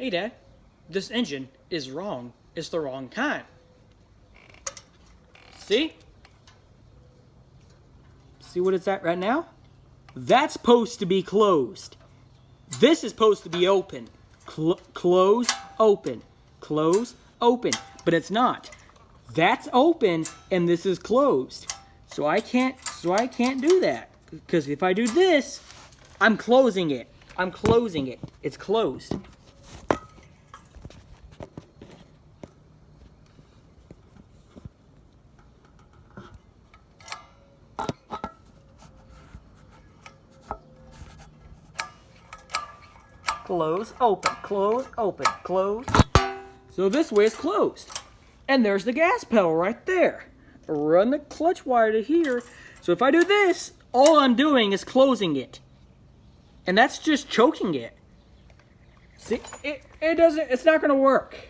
Hey, Dad, this engine is wrong. It's the wrong kind. See? See what it's at right now? That's supposed to be closed. This is supposed to be open. Close, open. Close, open. But it's not. That's open and this is closed. So I can't do that. Because if I do this, I'm closing it. I'm closing it. It's closed. Close, open, close, open, close. So this way it's closed. And there's the gas pedal right there. Run the clutch wire to here. So if I do this, all I'm doing is closing it. And that's just choking it. See, it's not gonna work.